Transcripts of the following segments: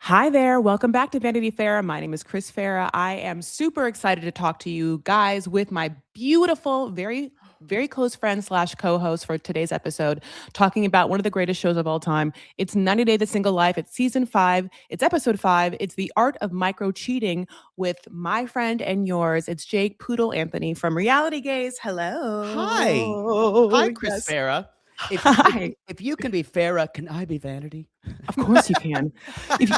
Hi there. Welcome back to Vanity Farah. My name is Chris Farah. I am super excited to talk to you guys with my beautiful, very close friend slash co-host for today's episode, talking about one of the greatest shows of all time. It's 90 Day the Single Life. It's season 5. It's episode 5. It's the art of micro cheating with my friend and yours. It's Jake Poodle Anthony from Reality Gaze. Hi. Hello. Hi, Chris Yes. Farah. Hi. If you can be Farah, can I be Vanity? Of course you can. If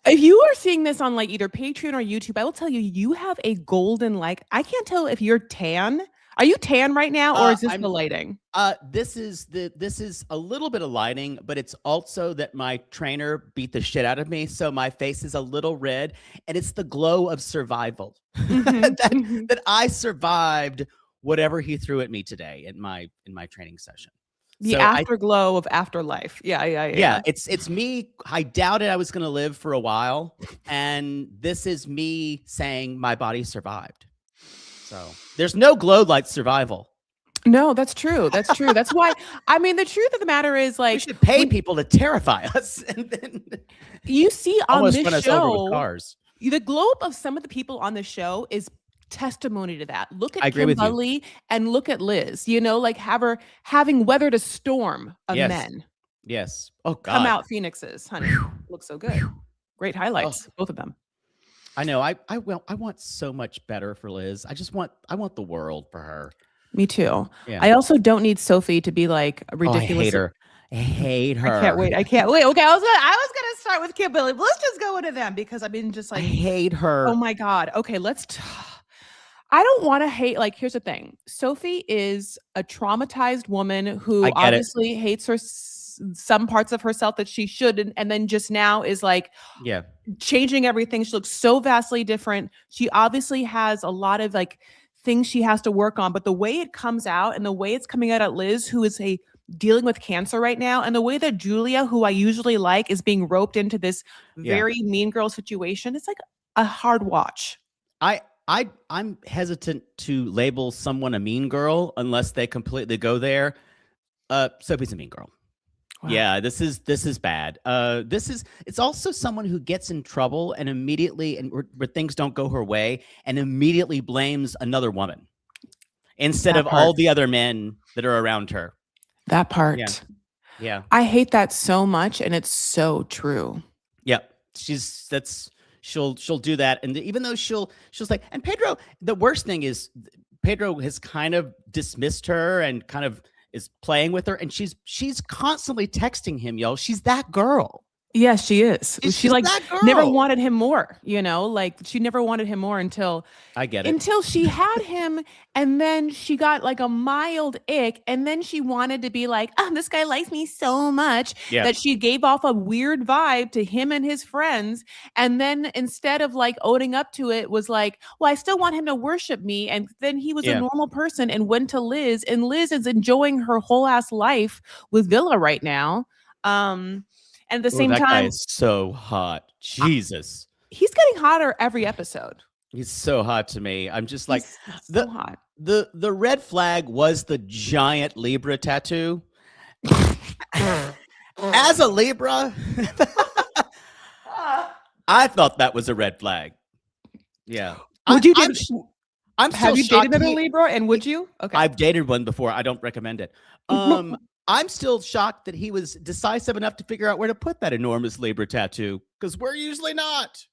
if you are seeing this on like either Patreon or YouTube, I will tell you, you have a golden like. I can't tell if you're tan. Are you tan right now, or is this I'm the lighting? this is a little bit of lighting, but it's also that my trainer beat the shit out of me, so my face is a little red, and it's the glow of survival Hmm. that Hmm. that I survived whatever he threw at me today in my training session. The So I afterglow of afterlife. Yeah, yeah, yeah. Yeah, it's me. I doubted I was going to live for a while, and this is me saying my body survived. So there's no glow like survival. No, that's true. That's true. That's why. I mean, the truth of the matter is, We like, should pay when people to terrify us and then you see on almost this run us over with show, cars. the glow up of some of the people on the show is testimony to that. Look I at agree with you. Kimberly and look at Liz. Like having weathered a storm of Yes. men. Yes. Oh Come God. out phoenixes, honey. Looks so good. Great Oh, highlights, both of them. I know. I want so much better for Liz. I want the world for her. Me too. Yeah. I also don't need Sophie to be like Oh, I ridiculous. hate her. I hate I can't her. wait. I can't wait. Okay, I was gonna start with Kimberly, but let's just go into them because I've been just I like, hate oh her. my God. Okay, I don't want to hate. Like, here's the thing. Sophie is a traumatized woman I who get it. obviously hates some parts of herself that she shouldn't, and then just now is like Yeah. changing everything. She looks so vastly different. She obviously has a lot of like things she has to work on, but the way it comes out and the way it's coming out at Liz, who is a dealing with cancer right now, and the way that Julia, who I usually like, is being roped into this Yeah. very mean girl situation, it's like a hard watch. I'm hesitant to label someone a mean girl unless they completely go there. Sophie's a mean girl. Wow. Yeah, this is bad. It's also someone who gets in trouble and immediately where things don't go her way and immediately blames another woman instead That of all part. the other men that are around her. That Yeah. part. Yeah. I hate that so much, and it's so true. Yeah. She'll do that, and even though she's like, and Pedro, the worst thing is Pedro has kind of dismissed her and kind of is playing with her, and she's constantly texting him, yo. She's that girl. Yes, she is. She's She just like that never girl. wanted him more, like she never wanted him more I get it. until she had him, and then she got like a mild ick, and then she wanted to be like, oh, this guy likes me so much Yeah. that she gave off a weird vibe to him and his friends, and then instead of like owning up to it was like, well, I still want him to worship me, and then he was a Yeah. normal person and went to Liz, and Liz is enjoying her whole ass life with Villa right now. And at the Oh, same that guy time, is so hot. uh, Jesus. he's getting hotter every episode. He's so hot to me. I'm just like He's so the hot. the red flag was the giant Libra tattoo. As a Libra, I thought that was a red flag. Yeah. Would you I'm date? I'm Have still you dated shocked another Libra? And would you? Okay. I've dated one before. I don't recommend it. I'm still shocked that he was decisive enough to figure out where to put that enormous Libra tattoo because we're usually not.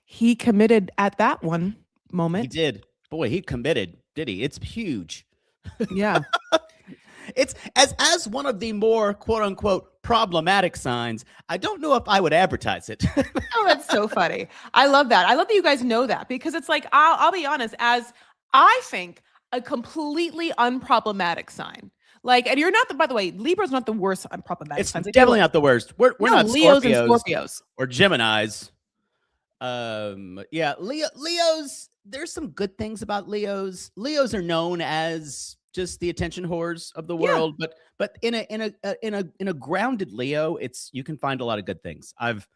He committed at that one He moment. did. Boy, he committed, did he? It's huge. Yeah. It's as one of the more quote unquote problematic signs. I don't know if I would advertise it. Oh, that's so funny. I love that. I love that you guys know that because it's like I'll be honest, as I think a completely unproblematic sign. Like, and you're not the. By the way, Libra's not the worst unproblematic It's signs. I feel definitely like not the worst. We're no not Leos and Scorpios Scorpios. or Geminis. Yeah, Leos, there's some good things about Leos. Leos are known as just the attention whores of the Yeah. world, but in a grounded Leo, it's you can find a lot of good things. I've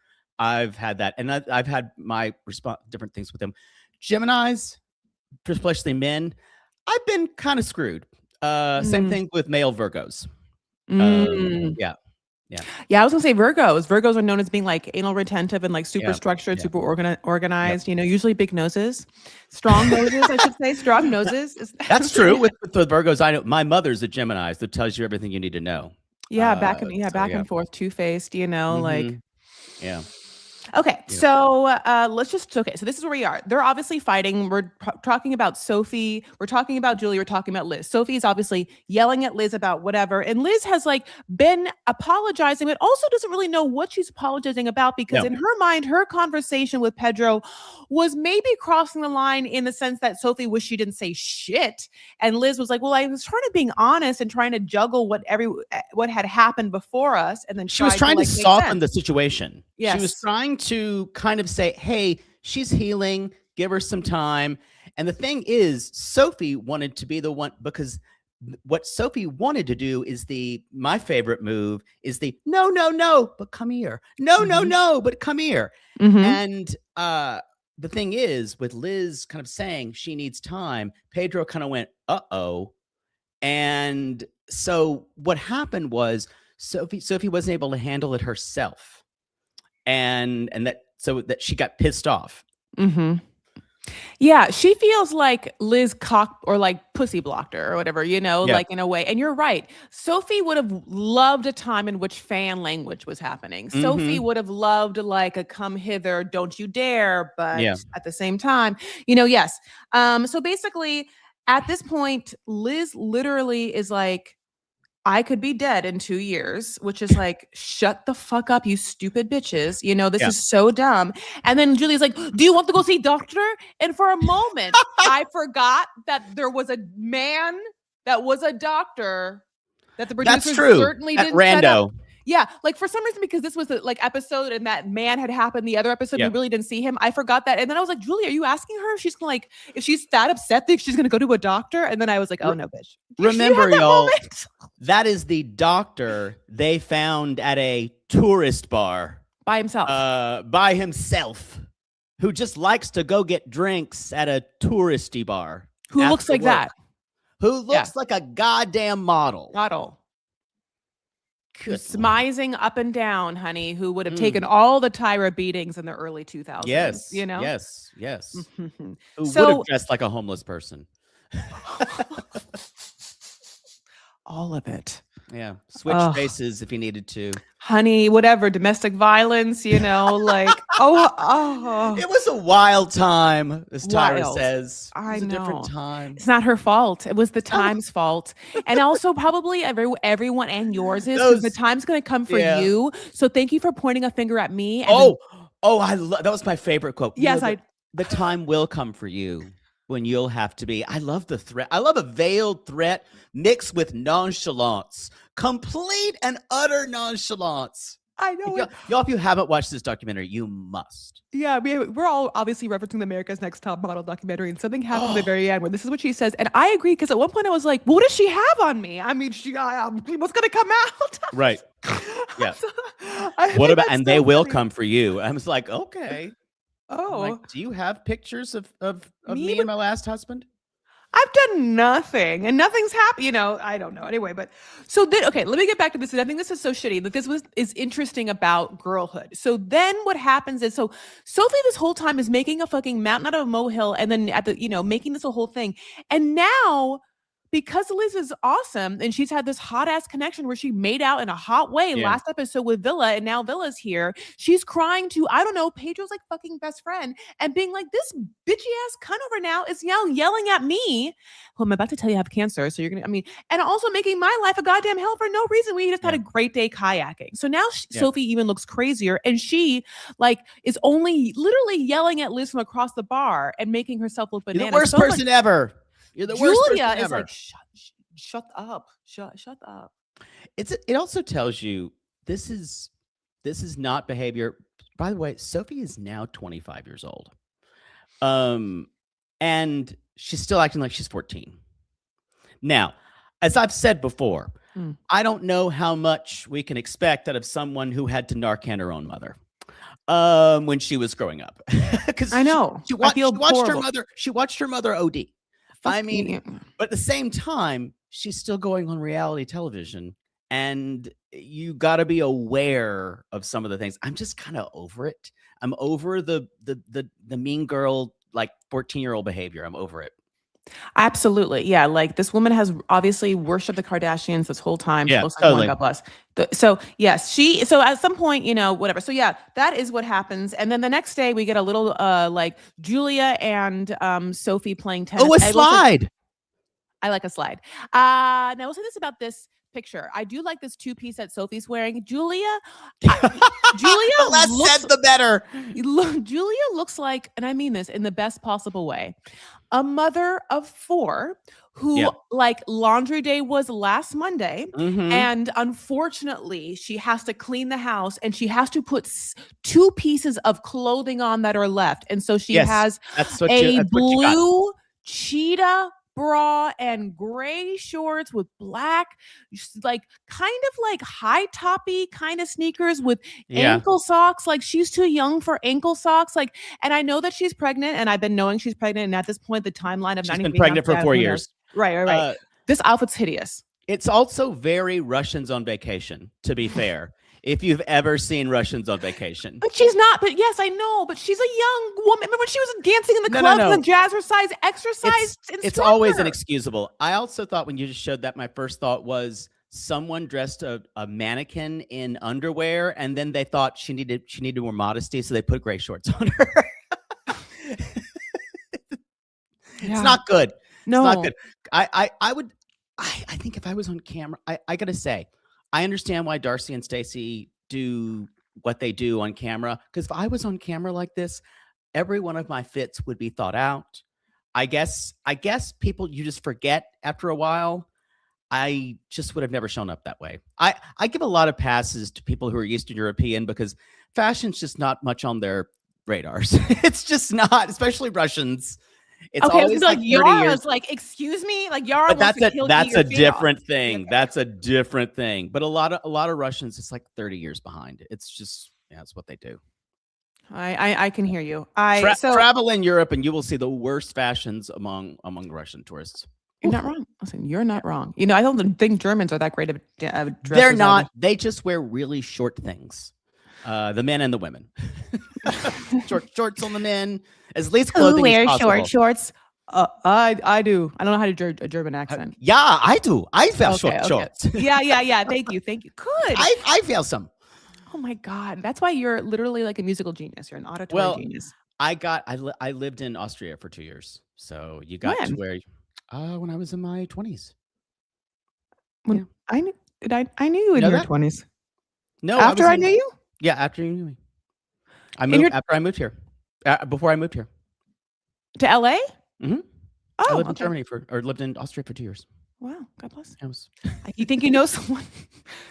had that, and I've had my different things with them. Geminis, especially men, I've been kind of screwed. Same Mm. thing with male Virgos. Mm. Yeah. Yeah. Yeah, I was gonna say Virgos. Virgos are known as being like anal retentive and like super Yeah. structured, Yeah. super Yep. organized. You know, usually big noses, strong noses. I should say strong noses. That's true. With the Virgos, I know my mother's a Gemini that tells you everything you need to know. Yeah, So back yeah. and forth, two faced. You know, like Hmm. Yeah. okay, Yeah. so let's just okay. So this is where we are. They're obviously fighting. We're talking about Sophie. We're talking about Julie. We're talking about Liz. Sophie is obviously yelling at Liz about whatever, and Liz has like been apologizing, but also doesn't really know what she's apologizing about because No. in her mind, her conversation with Pedro was maybe crossing the line in the sense that Sophie wished she didn't say shit, and Liz was like, "Well, I was trying to being honest and trying to juggle what had happened before us, and then She was tried to trying to like make soften sense." the situation. She was Yes. trying to kind of say, hey, she's healing, give her some time. And the thing is, Sophie wanted to be the one because what Sophie wanted to do is my favorite move is the no, no, no, but come here. No, no, Mm-hmm. no, but come here. Mm-hmm. And the thing is, with Liz kind of saying she needs time, Pedro kind of went, uh-oh. And so what happened was Sophie wasn't able to handle it herself. And that she got pissed off. Mm-hmm. Yeah, she feels like Liz cock or like pussy blocked her or whatever, you know, Yeah. like in a way. And you're right. Sophie would have loved a time in which fan language was happening. Sophie Mm-hmm. would have loved like a come hither, don't you dare. But Yeah. at the same time, you know, yes. So basically, at this point, Liz literally is like, I could be dead in 2 years, which is like, shut the fuck up, you stupid bitches. You know, this Yeah. is so dumb. And then Julie's like, do you want to go see doctor? And for a moment, I forgot that there was a man that was a doctor that the That's producers true. certainly At didn't set up. rando. Yeah, like for some reason, because this was the like episode and that man had happened the other episode, Yeah. we really didn't see him. I forgot that. And then I was like, Julie, are you asking her if she's gonna like if she's that upset that she's gonna go to a doctor? And then I was like, oh no, bitch. You had Remember, that y'all, moment? that is the doctor they found at a tourist bar By himself. by himself, who just likes to go get drinks at a touristy bar. Who looks after like work. that? Who looks like a goddamn model. Model. Good Smizing up and down, honey, who would have Mm. taken all the Tyra beatings in the early 2000s. Yes. You know? Yes. Yes. Who would So have dressed like a homeless person. all of it. Yeah. Switch Ugh. faces if he needed to. Honey, whatever, domestic violence, you know, like, oh. It was a wild time, as Tyra Wild. says. It I was a know. different time. It's not her fault. It was the time's fault. And also probably everyone and yours is because the Those- time's going to come for yeah. you. So thank you for pointing a finger at me. And that was my favorite quote. yes, the time will come for you when you'll have to be. I love the threat. I love a veiled threat mixed with nonchalance, complete and utter nonchalance. I know. Y'all, if you haven't watched this documentary, you must. Yeah, we're all obviously referencing the America's Next Top Model documentary, and something happened at the very end where this is what she says, and I agree because at one point I was like, "What does she have on me?" I mean, what's gonna come out? Right. Yeah. I What think about? that's And so they will funny. come for you. I was like, okay. I'm Oh, like, do you have pictures of Me me and my last husband? I've done nothing, and nothing's happened. You know, I don't know. Anyway, but so then, okay, let me get back to this. I think this is so shitty that is interesting about girlhood. So then, what happens is, so Sophie this whole time is making a fucking mountain out of a molehill, and then making this a whole thing, and now. Because Liz is awesome and she's had this hot ass connection where she made out in a hot way last episode with Villa and now Villa's here. She's crying to, I don't know, Pedro's like fucking best friend and being like, this bitchy ass cunt over now is yelling at me. Who I'm about to tell you I have cancer. So and also making my life a goddamn hell for no reason. We just had a great day kayaking. So now Sophie even looks crazier and she like is only literally yelling at Liz from across the bar and making herself look bananas. You're the worst person ever. You're the worst person Julia is ever. like, shut up. Shut up. It also tells you this is not behavior. By the way, Sophie is now 25 years old. And she's still acting like she's 14. Now, as I've said before, I don't know how much we can expect out of someone who had to Narcan her own mother. When she was growing up. Because I know. She watched her mother OD. I mean, but at the same time, she's still going on reality television and you got to be aware of some of the things. I'm just kind of over it. I'm over the mean girl, like 14-year-old behavior. I'm over it. Absolutely. Yeah. Like this woman has obviously worshipped the Kardashians this whole time. She Yeah, looks like one, totally. God bless. So, yes, so at some point, whatever. So, yeah, that is what happens. And then the next day, we get a little like Julia and Sophie playing tennis. Oh, a I will say, slide. I like a slide. Now, I will say this about this picture. I do like this two-piece that Sophie's wearing. I, Julia The less looks said, the better. Julia looks like, and I mean this in the best possible way, a mother of four who Yeah. like laundry day was last Monday. Mm-hmm. And unfortunately, she has to clean the house and she has to put two pieces of clothing on that are left. And so she Yes, has that's what a you got. blue cheetah bra and gray shorts with black, like kind of like high toppy kind of sneakers with Yeah, ankle socks. Like she's too young for ankle socks. Like, and I know that she's pregnant, and I've been knowing she's pregnant. And at this point, the timeline of she's 90 been Day pregnant for Fiancé, 4 who knows? years. Right. This outfit's hideous. It's also very Russians on vacation, to be fair. If you've ever seen Russians on vacation. But she's not. But yes, I know. But she's a young woman. Remember when she was dancing in the No, clubs no. and the jazzercise exercise instructor? It's always inexcusable. I also thought when you just showed that, my first thought was someone dressed a mannequin in underwear, and then they thought she needed more modesty, so they put gray shorts on her. It's not good. No. It's not good. I think if I was on camera, I gotta say, I understand why Darcy and Stacey do what they do on camera. Because if I was on camera like this, every one of my fits would be thought out. I guess people, you just forget after a while. I just would have never shown up that way. I give a lot of passes to people who are Eastern European because fashion's just not much on their radars. It's just not, especially Russians. It's okay, always like 30 Yara's years. Like, excuse me, like Yara But wants to kill that's your a different off. thing. Okay. That's a different thing. But a lot of Russians, it's like 30 years behind. It's just, yeah, that's what they do. I can hear you. Travel in Europe and you will see the worst fashions among Russian tourists. You're not wrong. Listen, you're not wrong. I don't think Germans are that great of dressers. They're not. They just wear really short things. The men and the women. Shorts on the men. As least clothing as possible. Short shorts? I do. I don't know how to do a German accent. Yeah, I do. I wear shorts. Yeah. Thank you. Good. I wear some. Oh my God. That's why you're literally like a musical genius. You're an auditory genius. I lived in Austria for 2 years. So you got to wear when I was in my 20s. When I knew you in your 20s. No, after I knew you? Yeah, after you knew me. After I moved here. Before I moved here. To LA? Mm-hmm. Oh, I lived in Germany lived in Austria for 2 years. Wow, God bless. You think you know someone?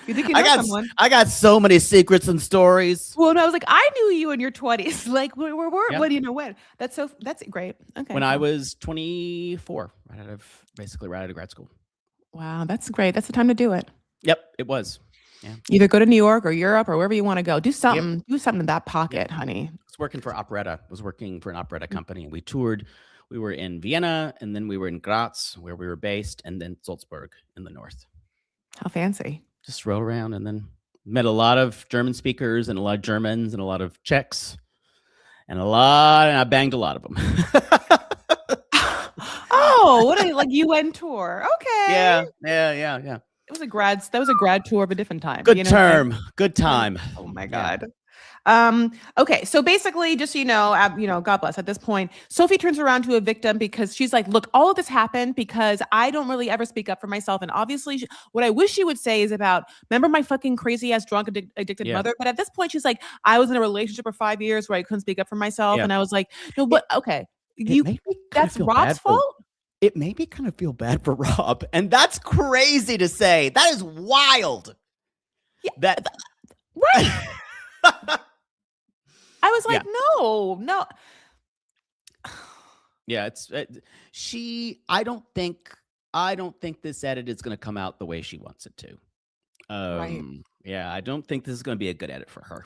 You think you know someone? I got so many secrets and stories. Well, no, I was like, I knew you in your 20s. Like, when? When? That's great. Okay. When I was 24, right out of grad school. Wow, that's great. That's the time to do it. Yep, it was. Yeah. Either go to New York or Europe or wherever you want to go. Do something. Do something in that pocket, honey. I was working for an operetta company, and we toured. We were in Vienna, and then we were in Graz, where we were based, and then Salzburg in the north. How fancy. Just rode around and then met a lot of German speakers and a lot of Germans and a lot of Czechs and I banged a lot of them. Oh, what a UN tour. Okay. Yeah. It was a grad tour of a different time. Good time. Oh my God. Okay, so basically, just God bless. At this point, Sophie turns around to a victim because she's like, "Look, all of this happened because I don't really ever speak up for myself." And obviously, what I wish she would say is about, remember my fucking crazy ass drunk addicted mother. But at this point, she's like, "I was in a relationship for 5 years where I couldn't speak up for myself," and I was like, "No, but okay, that's Rob's fault." It made me kind of feel bad for Rob, and that's crazy to say. That is wild. Yeah, right. I was like, no. Yeah, I don't think this edit is going to come out the way she wants it to. Right. Yeah, I don't think this is going to be a good edit for her.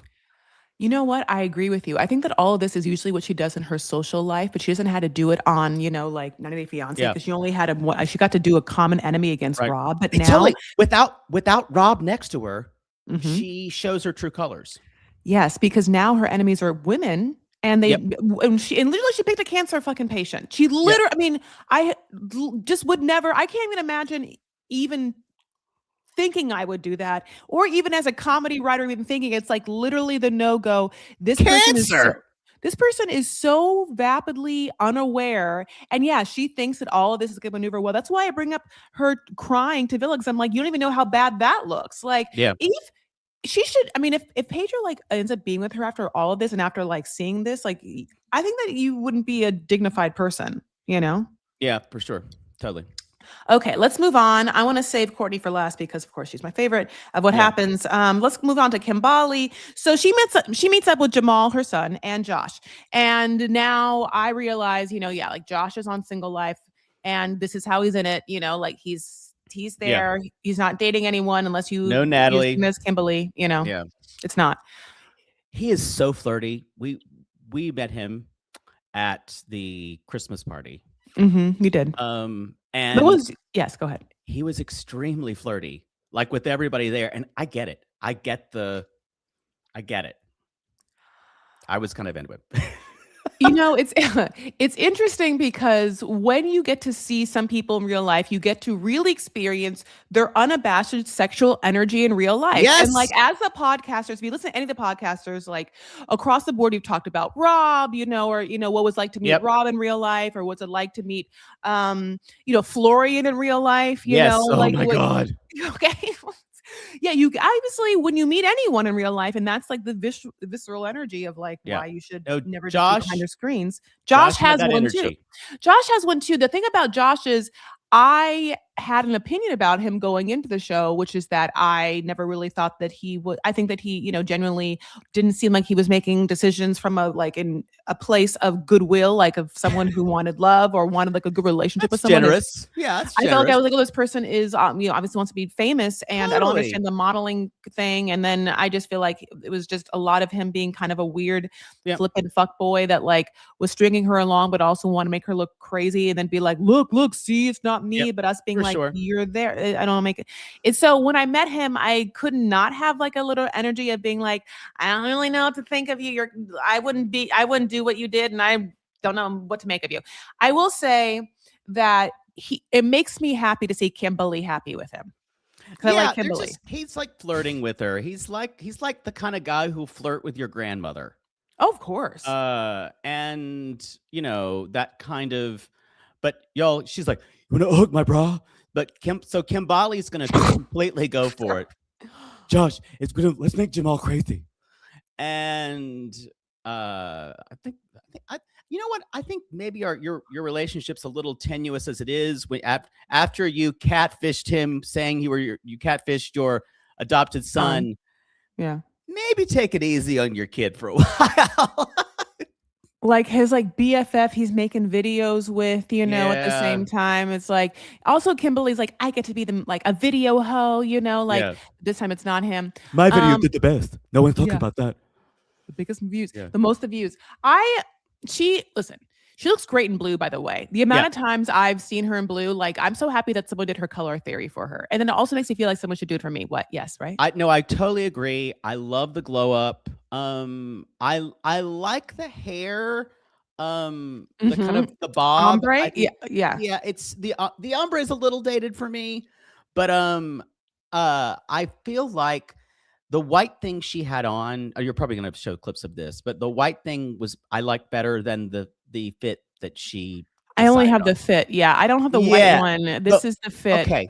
You know what? I agree with you. I think that all of this is usually what she does in her social life, but she doesn't have to do it on, like 90 Day Fiance Yeah, because she only had she got to do a common enemy against right. Rob. But now, Totally. Without Rob next to her, mhm. she shows her true colors. Yes, because now her enemies are women. And Yep. literally she picked a cancer fucking patient. She Yep. literally, I mean, just would never, I can't even imagine even thinking I would do that, or even as a comedy writer, even thinking it's like literally the no go. This person is so. Cancer. This person is so vapidly unaware, and yeah, she thinks that all of this is going to maneuver well. That's why I bring up her crying to Villa because I'm like, you don't even know how bad that looks. Like, Yeah. if she should, I mean, if Pedro like ends up being with her after all of this and after like seeing this, like, I think that you wouldn't be a dignified person, you know? Yeah, for sure. Totally. Okay, let's move on. I want to save Courtney for last because, of course, she's my favorite of what Yeah. happens. Let's move on to Kimbali. So she meets up with Jamal, her son, and Josh. And now I realize, yeah, like Josh is on Single Life, and this is how he's in it. Like he's Yeah. there. He's not dating anyone unless you No Natalie. miss Kimberly. Yeah. It's not. He is so flirty. We met him at the Christmas party. You did. And Yes. Go ahead. he was extremely flirty, like with everybody there. And I get it. I get it. I was kind of into it. It's it's interesting because when you get to see some people in real life, you get to really experience their unabashed sexual energy in real life. And like Yes. as the podcasters, if you listen to any of the podcasters, like across the board, you've talked about Rob, or what was like to meet Yep. Rob in real life, or what's it like to meet Florian in real life, Yes. Oh like my God. okay. Yeah, you obviously when you meet anyone in real life, and that's like the visceral energy of like Yeah. why you should No, never just be behind Josh. your screens. Josh Josh had has that one too. energy. Josh has one too. The thing about Josh is I had an opinion about him going into the show, which is that I never really thought that he would. I think that he, genuinely didn't seem like he was making decisions from in a place of goodwill, like of someone who wanted love or wanted like a good relationship with That's someone. generous. Yeah, that's I felt like generous. I was like, oh, this person is, obviously wants to be famous, and I don't Totally. understand the modeling thing. And then I just feel like it was just a lot of him being kind of a weird, Yep. flippant fuck boy that like was stringing her along, but also want to make her look crazy, and then be like, look, see, it's not me, Yep, but us being for like, sure. you're there. I don't make it. It's so when I met him, I could not have like a little energy of being like, I don't really know what to think of you. I wouldn't do what you did, and I don't know what to make of you. I will say that it makes me happy to see Kimberly happy with him. I like Kimberly. He's like flirting with her. He's like the kind of guy who flirt with your grandmother. Oh, of course. And that kind of, but y'all, she's like, you want to hug my bra? But Kimbali's gonna completely go for it. Josh, let's make Jamal crazy. And I think you know what? I think maybe your relationship's a little tenuous as it is. After you catfished him, saying you catfished your adopted son. Yeah. Maybe take it easy on your kid for a while. Like his BFF he's making videos with, at the same time. It's like also Kimberly's like, I get to be a video hoe, this time it's not him. My video did the best. No one's talking about that. The biggest views, the most of views. She looks great in blue, by the way. The amount of times I've seen her in blue, like I'm so happy that someone did her color theory for her. And then it also makes me feel like someone should do it for me. What? Yes, right? I totally agree. I love the glow up. I like the hair. The kind of the bob. Ombre? Yeah. It's the ombre is a little dated for me, but I feel like the white thing she had on, you're probably going to show clips of this, but the white thing I like better than the fit that she I only have on. the fit. Yeah, I don't have the white one. This is the fit. Okay.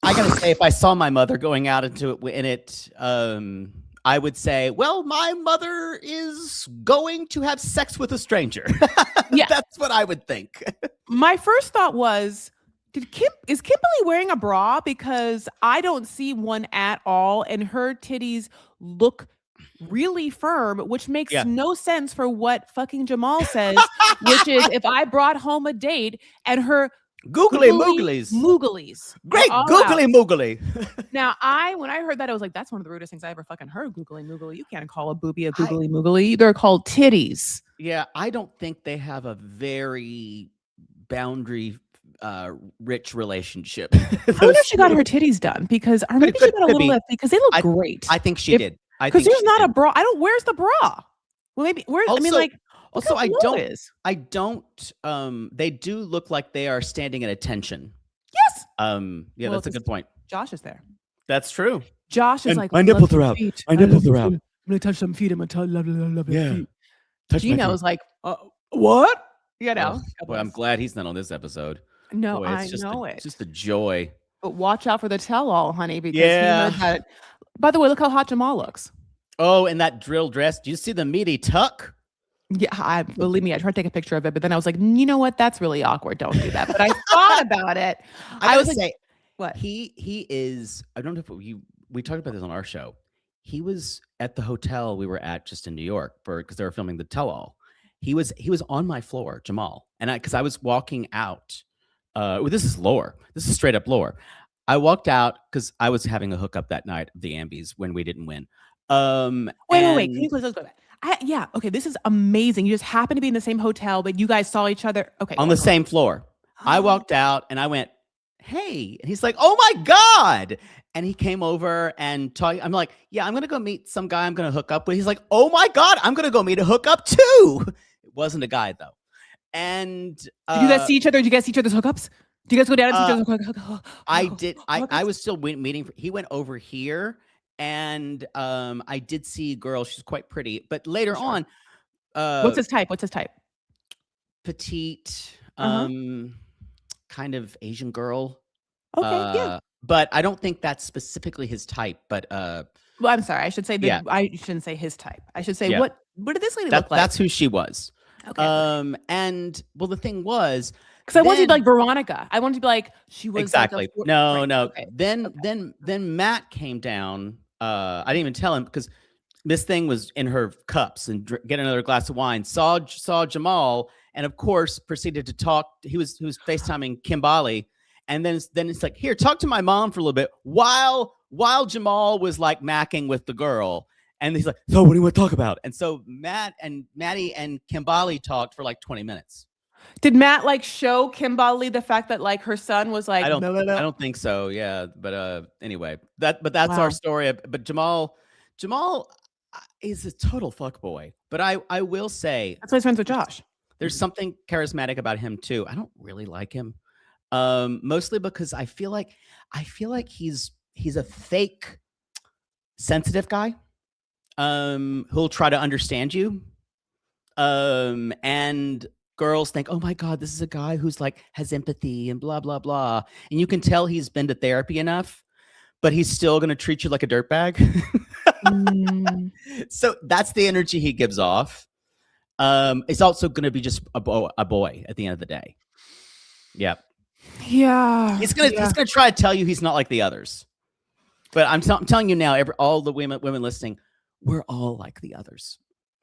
I got to say, if I saw my mother going out into it, I would say, well, my mother is going to have sex with a stranger. Yeah. That's what I would think. My first thought was, is Kimberly wearing a bra? Because I don't see one at all, and her titties look really firm, which makes no sense for what fucking Jamal says, which is if I brought home a date and her Googly Googly mooglies. mooglies are Great all out. googly moogly. Now, when I heard that, I was like, that's one of the rudest things I ever fucking heard. Googly moogly. You can't call a boobie a I googly moogly. They're called titties. Yeah, I don't think they have a very boundary rich relationship. I wonder Those if she got two her titties done because, or could maybe she could got a could little be. left because they look I great. I think she If did. I because think there's she not a did. bra. I don't. Where's the bra? Well, maybe where. I mean, Also, like, look how I low it don't. is. I don't. They do look like they are standing at attention. Yes. Yeah, Well, that's a good point. Josh is there. That's true. Josh is And like, my "I love nipples your are out. feet. My I love nipples your are out. feet. I'm gonna touch some feet. I'm gonna love your Yeah. feet." Touch my feet. Gino's like, what? You know. Ugh, God boy, I'm bless. glad he's not on this episode. No, Boy, I it's just know a, it. just a joy. But watch out for the tell-all, honey, because he Yeah. heard that. By the way, look how hot Jamal looks. Oh, and that drill dress. Do you see the meaty tuck? Yeah, believe me, I tried to take a picture of it, but then I was like, you know what? That's really awkward. Don't do that. But I thought about it. I was gotta like, say, what? he is. I don't know if we talked about this on our show. He was at the hotel we were at just in New York because they were filming the tell-all. He was on my floor, Jamal, and because I was walking out. Well, this is lore. This is straight up lore. I walked out because I was having a hookup that night of the Ambies when we didn't win. Wait. Can you please let's go back? Yeah. Okay. This is amazing. You just happen to be in the same hotel, but you guys saw each other. Okay. On the same floor. I walked out and I went, "Hey," and he's like, "Oh my God." And he came over and talked. I'm like, "Yeah, I'm going to go meet some guy I'm going to hook up with." He's like, "Oh my God, I'm going to go meet a hookup too." It wasn't a guy though. And did you guys see each other? Did you guys see each other's hookups? Do you guys go down and see each other's I did. I was still meeting. He went over here and I did see a girl. She's quite pretty. But later on, what's his type? petite, kind of Asian girl. Okay, yeah. But I don't think that's specifically his type. But well, I'm sorry. I should say that. Yeah. I shouldn't say his type. I should say Yeah. what did this lady look like? That's who she was. Okay. And well, the thing was, because I wanted to be like Veronica. I wanted to be like she was exactly. Like no. Okay. Then Matt came down. I didn't even tell him because this thing was in her cups and get another glass of wine. Saw Jamal, and of course proceeded to talk. He was FaceTiming Kimbali, and then it's like, "Here, talk to my mom for a little bit," while Jamal was like macking with the girl. And he's like, "So what do you want to talk about?" And so Maddie and Kimbali talked for like 20 minutes. Did Matt like show Kimbali the fact that like her son was like, I don't think so. Yeah. But anyway, that's our story. But Jamal is a total fuckboy. But I will say that's why he's friends with Josh. There's something charismatic about him too. I don't really like him. Mostly because I feel like he's a fake sensitive guy. Who'll try to understand you. And girls think, "Oh my God, this is a guy who's like has empathy and blah, blah, blah." And you can tell he's been to therapy enough, but he's still going to treat you like a dirtbag. So that's the energy he gives off. It's also going to be just a boy at the end of the day. Yeah. Yeah. He's going to try to tell you he's not like the others. But I'm telling you now, all the women listening, we're all like the others,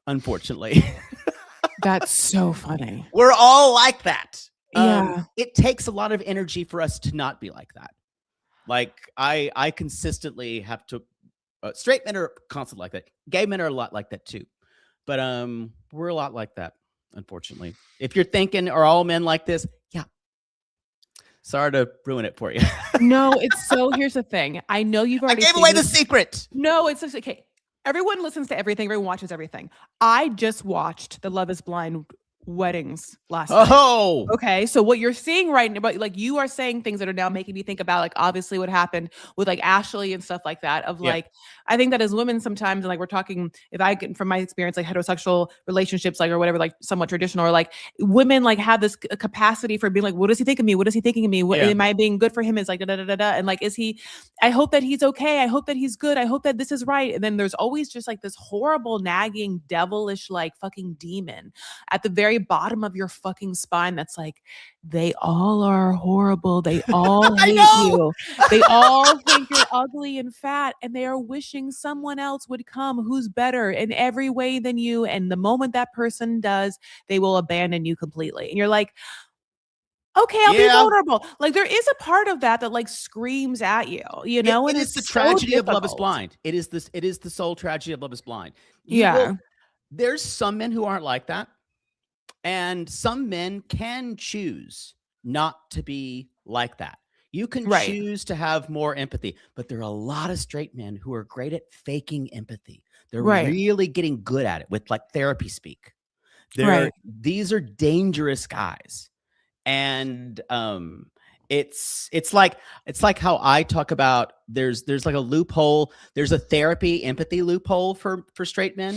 unfortunately. That's so funny. We're all like that. Yeah. It takes a lot of energy for us to not be like that. Like I consistently have to. Straight men are constantly like that. Gay men are a lot like that too. But we're a lot like that, unfortunately. If you're thinking, are all men like this? Yeah. Sorry to ruin it for you. No, it's so. Here's the thing. I know you've already. I gave away the secret. No, it's just okay. Everyone listens to everything. Everyone watches everything. I just watched the Love Is Blind weddings last night. Oh, okay. So what you're seeing right now, but like you are saying things that are now making me think about like obviously what happened with like Ashley and stuff like that. Of like, I think that as women sometimes, and like we're talking, if I get from my experience, like heterosexual relationships, like or whatever, like somewhat traditional, or like women like have this capacity for being like, what does he think of me? What is he thinking of me? What am I being good for him? Is like da da da da. And like, is he? I hope that he's okay. I hope that he's good. I hope that this is right. And then there's always just like this horrible, nagging, devilish, like fucking demon at the very bottom of your fucking spine that's like, they all are horrible. They all hate you. They all think you're ugly and fat, and they are wishing someone else would come who's better in every way than you. And the moment that person does, they will abandon you completely. And you're like, Okay, I'll be Yeah. vulnerable. Like there is a part of that that like screams at you, you know, It and is the it's so tragedy of Love is difficult. Blind. It is this. It is the sole tragedy of Love is Blind. You will. Yeah. There's some men who aren't like that, and some men can choose not to be like that. You can Right. choose to have more empathy, but there are a lot of straight men who are great at faking empathy. They're Right. really getting good at it with like therapy speak. Right. These are dangerous guys. And it's like how I talk about there's like a loophole, there's a therapy empathy loophole for straight men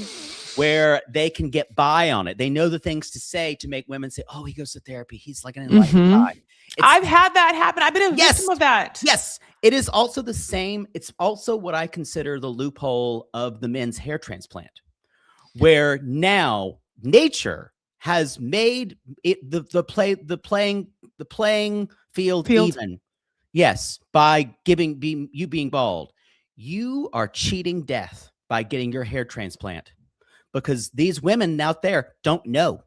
where they can get by on it. They know the things to say to make women say, oh, he goes to therapy, he's like an enlightened Mhm. guy. It's I've had that happen. I've been a victim yes, of that. yes. It is also the same. It's also what I consider the loophole of the men's hair transplant, where now nature has made it the playing field Field. even. Yes, by you being bald. You are cheating death by getting your hair transplant because these women out there don't know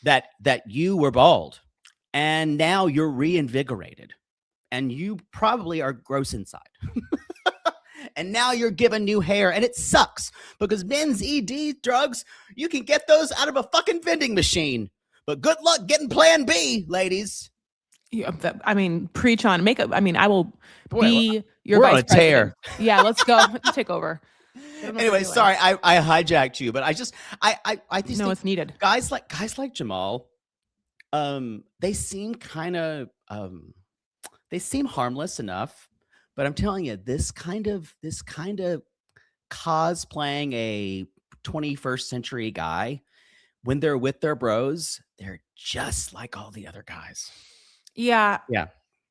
that you were bald and now you're reinvigorated and you probably are gross inside. And now you're given new hair and it sucks because men's ED drugs, you can get those out of a fucking vending machine. But good luck getting plan B, ladies. Yeah, I mean, preach on makeup. I mean, I will Boy, be your we're on vice a tear. president. Yeah, let's go. You take over. I don't know what Anyway, you're doing. sorry, I hijacked you, but I just No, think it's needed. guys like Jamal, they seem they seem harmless enough, but I'm telling you, this kind of cosplaying a 21st century guy, when they're with their bros, they're just like all the other guys. Yeah, Yeah.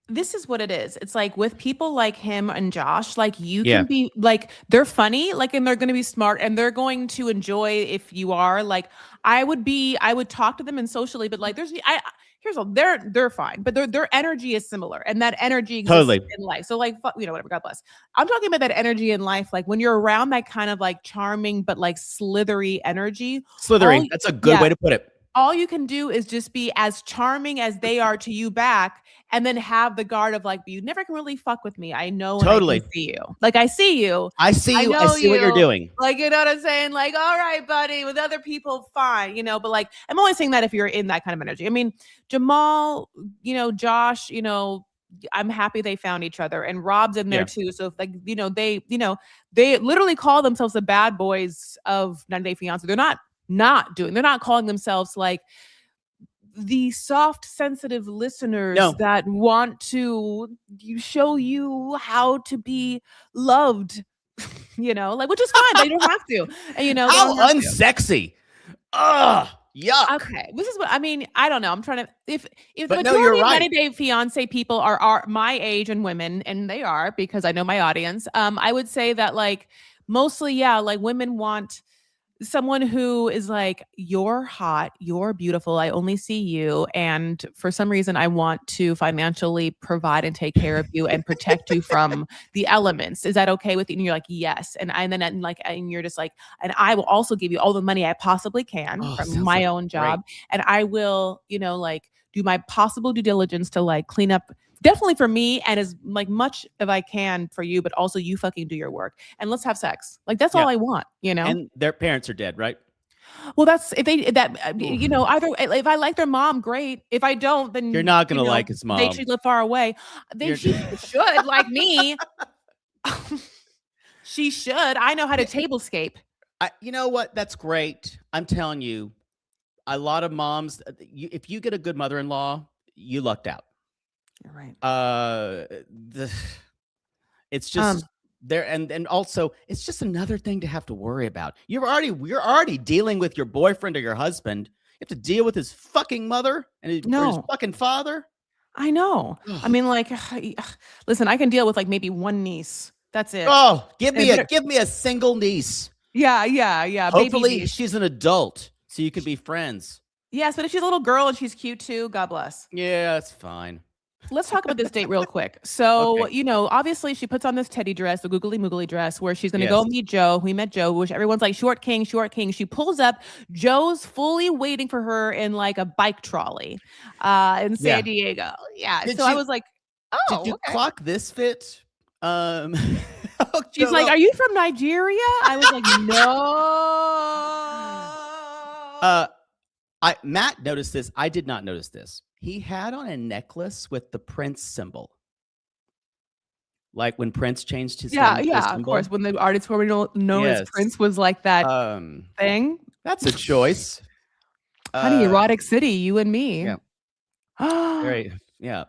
this is what it is. It's like with people like him and Josh, like you Yeah. can be like they're funny, like and they're going to be smart and they're going to enjoy if you are like I would talk to them and socially, but like here's a they're fine, but their energy is similar and that energy exists Totally. in life. So like you know whatever, God bless. I'm talking about that energy in life, like when you're around that kind of like charming but like slithery energy. All Slithery. That's a good yeah, way to put it. all you can do is just be as charming as they are to you back and then have the guard of like, you never can really fuck with me. I know and I can Totally. see you. Like I see you. I see I you. I know see what you're you. doing. Like, you know what I'm saying? Like, all right, buddy, with other people, fine, you know, but like I'm only saying that if you're in that kind of energy. I mean, Jamal, you know, Josh, you know, I'm happy they found each other and Rob's in there Yeah. too. So if like, they literally call themselves the bad boys of 90 Day Fiance. They're not calling themselves like the soft, sensitive listeners No. that want to show you how to be loved, you know, like which is fine. They don't have to, and you know, they don't How have to. unsexy. Ugh. Yuck. Okay, this is what I mean. I don't know. I'm trying to if the But no, you're majority of right. 90 Day Fiance people are my age and women, and they are because I know my audience. I would say that like mostly, yeah, like women want someone who is like, you're hot, you're beautiful, I only see you, and for some reason I want to financially provide and take care of you and protect you from the elements. Is that okay with you? And you're like, yes. And you're just like, and I will also give you all the money I possibly can Oh, from sounds my like own great. job, and I will, you know, like do my possible due diligence to like clean up definitely for me and as like much as I can for you, but also you fucking do your work and let's have sex. Like that's Yeah. all I want, you know? And their parents are dead, right? Well, that's if they that you know, Oof. either if I like their mom, great. If I don't, You're then not you gonna know, like his they mom. should live far away. You're She should like me. She should. I know how to Yeah, tablescape. you know what? That's great. I'm telling you, a lot of moms, if you get a good mother-in-law, you lucked out. You're right. The It's Um, just there, and also it's just another thing to have to worry about. You're already dealing with your boyfriend or your husband. You have to deal with his fucking mother or his no, fucking father. I know. I Ugh. mean, like, listen, I can deal with like maybe one niece. That's it. Oh, And better, give me a single niece. yeah, baby Hopefully, niece. she's an adult so you can be friends. Yes, but if she's a little girl and she's cute too, God bless. Yeah, that's fine. let's talk about this date real quick. So, Okay. obviously she puts on this teddy dress, the googly moogly dress, where she's going to go Yes. meet Joe. We met Joe, which everyone's like, short king, short king. She pulls up. Joe's fully waiting for her in like a bike trolley in San Yeah. Diego. Yeah. So Did I you was like, did oh, you okay. clock this fit? Oh, She's like, well, are you from Nigeria? I was like, uh, no. Matt noticed this. I did not notice this. He had on a necklace with the Prince symbol. Like when Prince changed his Yeah, name to a yeah, of course. symbol. When the artist formerly known as Yes. Prince was like that Um, thing. that's a choice. Honey, Uh, erotic city, you and me. yeah, very, yeah.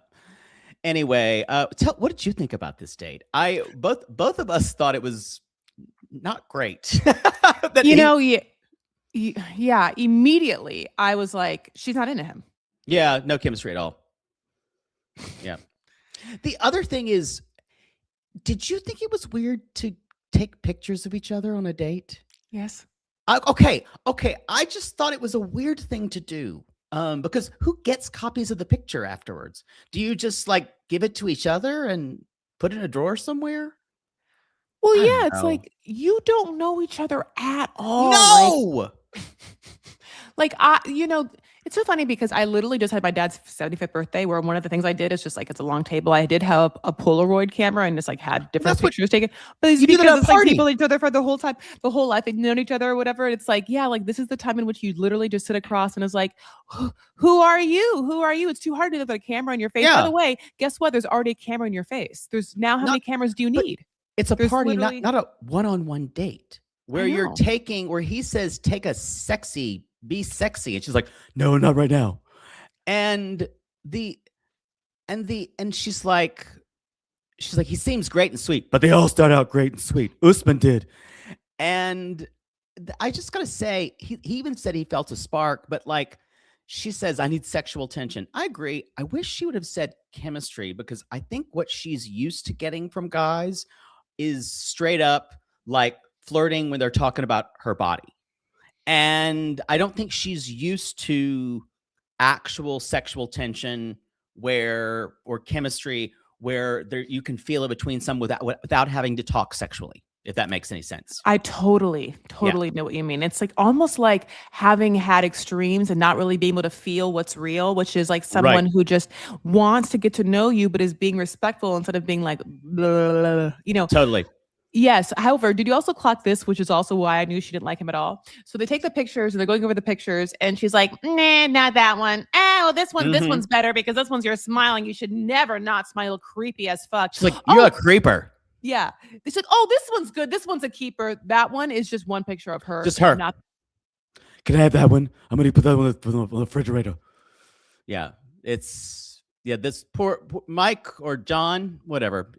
Anyway, what did you think about this date? Both of us thought it was not great. That You he, know, yeah, immediately I was like, she's not into him. yeah, no chemistry at all. Yeah. The other thing is, did you think it was weird to take pictures of each other on a date? Yes. Okay. I just thought it was a weird thing to do. Because who gets copies of the picture afterwards? Do you just like give it to each other and put it in a drawer somewhere? Well, I don't yeah, it's know. like you don't know each other at all. No. Like it's so funny because I literally just had my dad's 75th birthday where one of the things I did is just like it's a long table. I did have a Polaroid camera and just like had different That's what pictures taken. But it's you do that because at a it's like party. people each other for the whole time, the whole life they've known each other or whatever. And it's like, yeah, like this is the time in which you literally just sit across and it's like, who are you? Who are you? It's too hard to have a camera in your face. By Yeah. the way, guess what? There's already a camera in your face. There's now how Not, many cameras do you but need? it's a There's party, literally not a one-on-one date I where you're know. where he says, be sexy. And she's like, no, not right now. And she's like, he seems great and sweet, but they all start out great and sweet. Usman did. And I just gotta say, he even said he felt a spark, but like she says, I need sexual tension. I agree. I wish she would have said chemistry because I think what she's used to getting from guys is straight up like flirting when they're talking about her body. And I don't think she's used to actual sexual tension or chemistry where you can feel it between some without having to talk sexually, if that makes any sense. I totally know what you mean. It's like almost like having had extremes and not really being able to feel what's real, which is like someone who just wants to get to know you, but is being respectful instead of being like, blah, blah, blah, Totally. Yes. However, did you also clock this, which is also why I knew she didn't like him at all? So they take the pictures and they're going over the pictures, and she's like, "Nah, not that one. Well, this one's better because this one's you're smiling. You should never not smile. Creepy as fuck." She's like, you're a creeper. Yeah. They said, "Oh, this one's good. This one's a keeper." That one is just one picture of her. Just her. Not. Can I have that one? I'm gonna put that one on the refrigerator. Yeah, it's this poor Mike or John, whatever.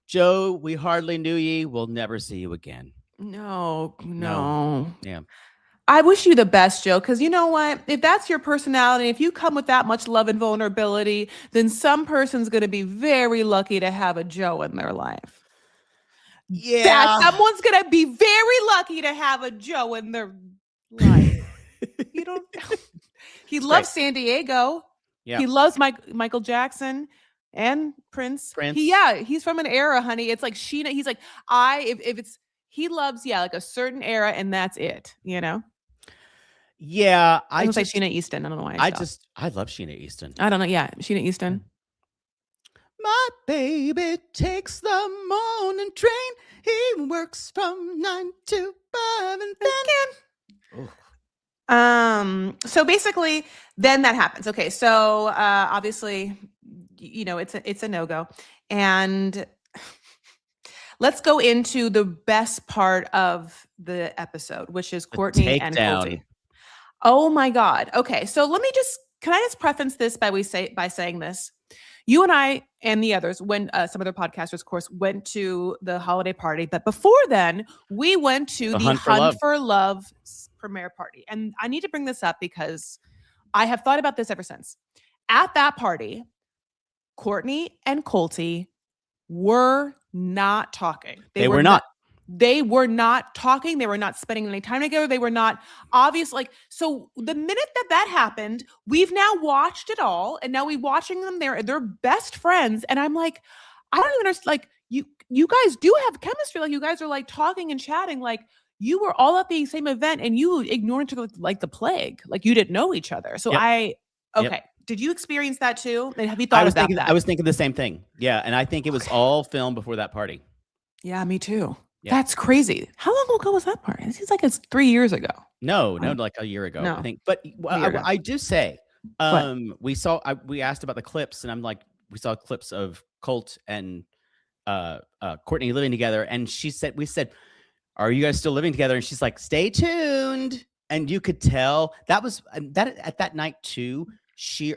Joe, we hardly knew ye. We'll never see you again. No. Yeah. I wish you the best, Joe, because you know what? If that's your personality, if you come with that much love and vulnerability, then some person's going to be very lucky to have a Joe in their life. Yeah. Someone's going to be very lucky to have a Joe in their life. He loves San Diego. Yeah. He loves Michael Jackson and Prince. He's from an era, honey. It's like Sheena. He's like, he loves, like a certain era and that's it, Yeah. I just say Sheena Easton. I don't know why. I love Sheena Easton. I don't know. Yeah. Sheena Easton. My baby takes the morning train. He works from 9 to 5 and then. So basically, then that happens. Okay, so obviously, it's a no-go, and let's go into the best part of the episode, which is Courtney and Colty. Oh my God. Okay, so can I just preface this by saying this? You and I and the others, when some other podcasters, of course, went to the holiday party. But before then, we went to the Hunt for Love premiere party. And I need to bring this up because I have thought about this ever since. At that party, Courtney and Colty were not talking. They were not. they were not talking. They were not spending any time together. They were not obvious. Like, so the minute that happened, we've now watched it all, and now we're watching them. They're best friends, and I'm like, I don't even understand. Like, you guys do have chemistry. Like, you guys are like talking and chatting. Like, you were all at the same event, and you ignored each other like the plague. Like, you didn't know each other. So Yep. okay. Yep. Did you experience that too? And have you thought about that? I was thinking the same thing. Yeah, and I think it was all filmed before that party. Yeah, me too. Yeah. That's crazy. How long ago was that party? It seems like it's 3 years ago. No, like a year ago, No. I think. But I do say, we asked about the clips, and I'm like, we saw clips of Colt and Courtney living together, and we said, are you guys still living together? And she's like, stay tuned. And you could tell that at that night too,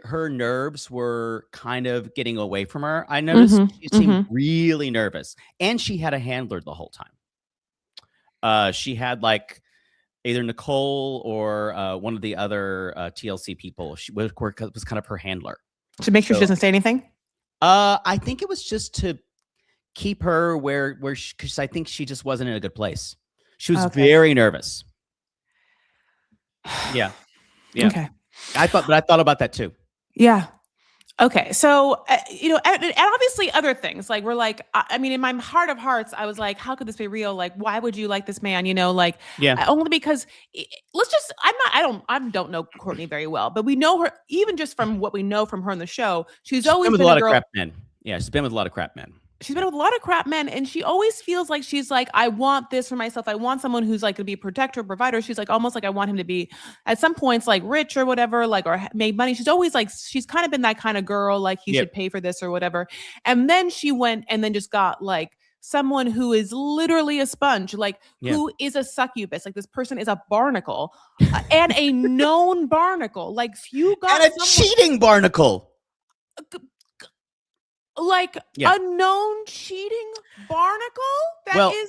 her nerves were kind of getting away from her. I noticed she seemed really nervous, and she had a handler the whole time. She had like either Nicole or one of the other TLC people. She was kind of her handler to make sure she doesn't say anything. I think it was just to keep her where because I think she just wasn't in a good place. She was very nervous. Yeah. Okay. I thought about that too. Yeah. Okay. So, and obviously other things, like, we're like, I mean, in my heart of hearts, I was like, how could this be real? Like, why would you like this man? Only because I don't know Courtney very well, but we know her, even just from what we know from her in the show. She's always been with a lot of crap men. Yeah. She's been with a lot of crap men. She's been with a lot of crap men, and she always feels like she's like, I want this for myself. I want someone who's like to be a protector, provider. She's like, almost like, I want him to be at some points like rich or whatever, like, or made money. She's always like, she's kind of been that kind of girl, like he should pay for this or whatever. And then she went and then just got like someone who is literally a sponge, like who is a succubus. Like, this person is a barnacle and a known barnacle. Like, you got and a cheating barnacle. Like a known cheating barnacle and we've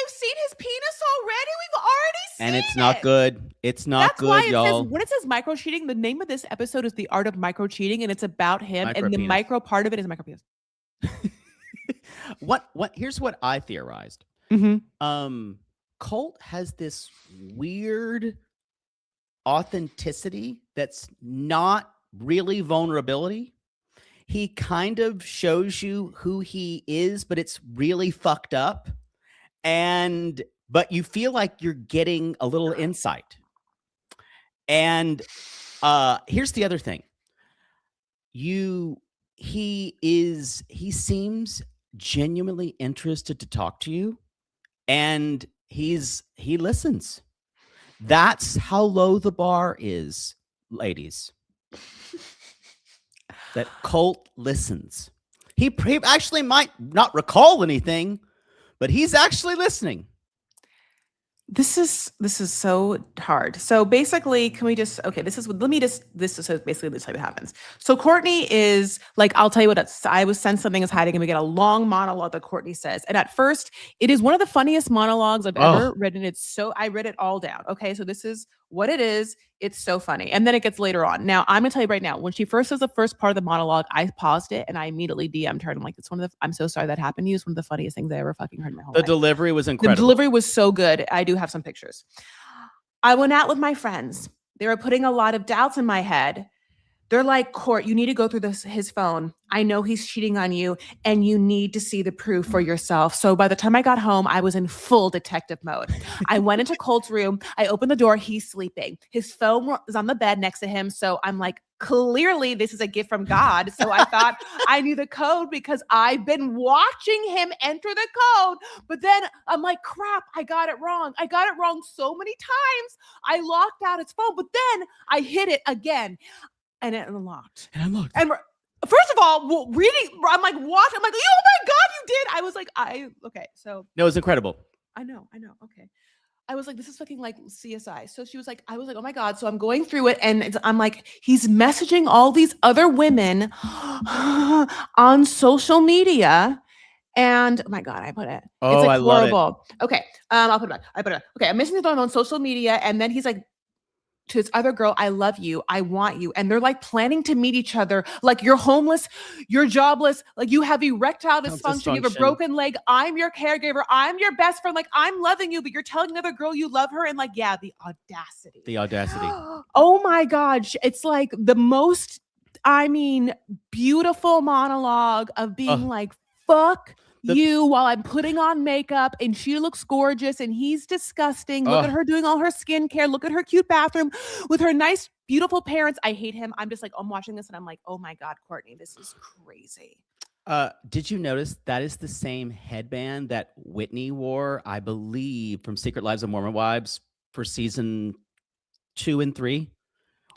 seen his penis already. We've already seen it. And it's not good. It's not good, y'all. When it says micro cheating, the name of this episode is The Art of Micro Cheating, and it's about him. And the micro part of it is micro penis. Here's what I theorized. Colt has this weird authenticity that's not really vulnerability. He kind of shows you who he is, but it's really fucked up. But you feel like you're getting a little insight. And here's the other thing. He seems genuinely interested to talk to you, and he listens. That's how low the bar is, ladies. That Colt listens. He actually might not recall anything, but he's actually listening. This is so hard. So basically, can we just, this is basically this type of happens. So Courtney is like, I'll tell you what, I was sent something is hiding, and we get a long monologue that Courtney says. And at first, it is one of the funniest monologues I've ever written. I read it all down. Okay. So this is what it is. It's so funny. And then it gets later on. Now, I'm going to tell you right now, when she first says the first part of the monologue, I paused it and I immediately DM'd her. And I'm like, I'm so sorry that happened to you. It's one of the funniest things I ever fucking heard in my whole life. The delivery was incredible. The delivery was so good. I do have some pictures. I went out with my friends. They were putting a lot of doubts in my head. They're like, Court, you need to go through his phone. I know he's cheating on you, and you need to see the proof for yourself. So by the time I got home, I was in full detective mode. I went into Colt's room. I opened the door. He's sleeping. His phone was on the bed next to him. So I'm like, clearly this is a gift from God. So I thought I knew the code because I've been watching him enter the code. But then I'm like, crap, I got it wrong. I got it wrong so many times. I locked out his phone, but then I hit it again. And it unlocked. And first of all, reading, I'm like, what? I'm like, oh my God, you did. I was like, okay. So. No, it was incredible. I know. Okay. I was like, this is fucking like CSI. So she was like, I was like, oh my God. So I'm going through it. And I'm like, he's messaging all these other women on social media. And oh my God, I put it. Oh, it's like I horrible. love Okay. I'll put it back. I put it back. Okay. I'm messaging them on social media. And then he's like, to this other girl, I love you, I want you. And they're like planning to meet each other. Like, you're homeless, you're jobless, like you have erectile dysfunction, you have a broken leg. I'm your caregiver, I'm your best friend. Like, I'm loving you, but you're telling another girl you love her. And like, yeah, the audacity. The audacity. Oh my God. It's like the most, I mean, beautiful monologue of being like, fuck you while I'm putting on makeup and she looks gorgeous and he's disgusting. Look at her doing all her skincare. Look at her cute bathroom with her nice, beautiful parents. I hate him. I'm just like, I'm watching this and I'm like, oh my God, Courtney, this is crazy. Did you notice that is the same headband that Whitney wore, I believe, from Secret Lives of Mormon Wives for season 2 and 3?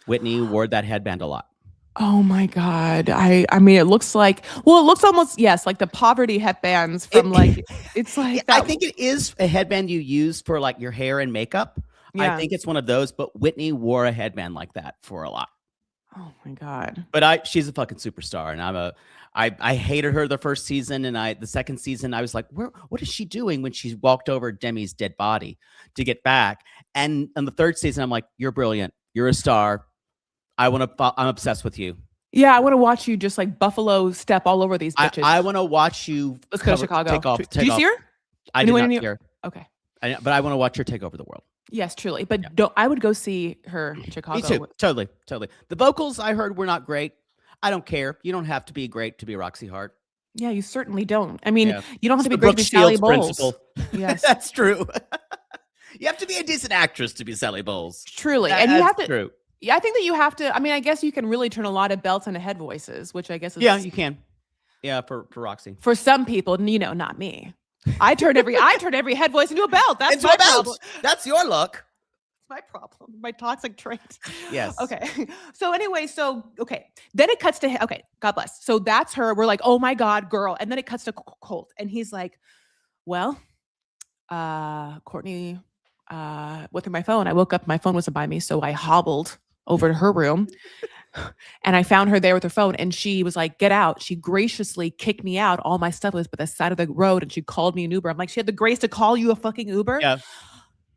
Whitney wore that headband a lot. Oh my God. I mean, it looks like, well, it looks almost, yes, like the poverty headbands from it's like that. I think it is a headband you use for like your hair and makeup. Yeah. I think it's one of those, but Whitney wore a headband like that for a lot. Oh my God. But she's a fucking superstar, and I hated her the first season, and the second season I was like, what is she doing when she walked over Demi's dead body to get back? And on the third season, I'm like, you're brilliant, you're a star. I'm obsessed with you. Yeah, I want to watch you just like buffalo step all over these bitches. I want to watch you. Let's go to Chicago. Did you see her? I did not see her. Okay. But I want to watch her take over the world. Yes, truly. But I would go see her in Chicago. Me too. Totally. The vocals I heard were not great. I don't care. You don't have to be great to be Roxy Hart. Yeah, you certainly don't. I mean, you don't have to be great to be Sally Bowles. Yes, that's true. You have to be a decent actress to be Sally Bowles. Truly, and you have to. True. Yeah, I think that you have to. I mean, I guess you can really turn a lot of belts into head voices, which I guess is. Yeah, you can. Yeah, for Roxy. For some people, not me. I turn every head voice into a belt. That's my problem. That's your look. It's my problem. My toxic trait. Yes. Okay. So anyway, then it cuts to God bless. So that's her. We're like, oh my God, girl. And then it cuts to Colt, and he's like, well, Courtney went through my phone. I woke up, my phone wasn't by me, so I hobbled over to her room and I found her there with her phone, and she was like, get out. She graciously kicked me out. All my stuff was by the side of the road, and she called me an Uber. I'm like, she had the grace to call you a fucking Uber? Yeah.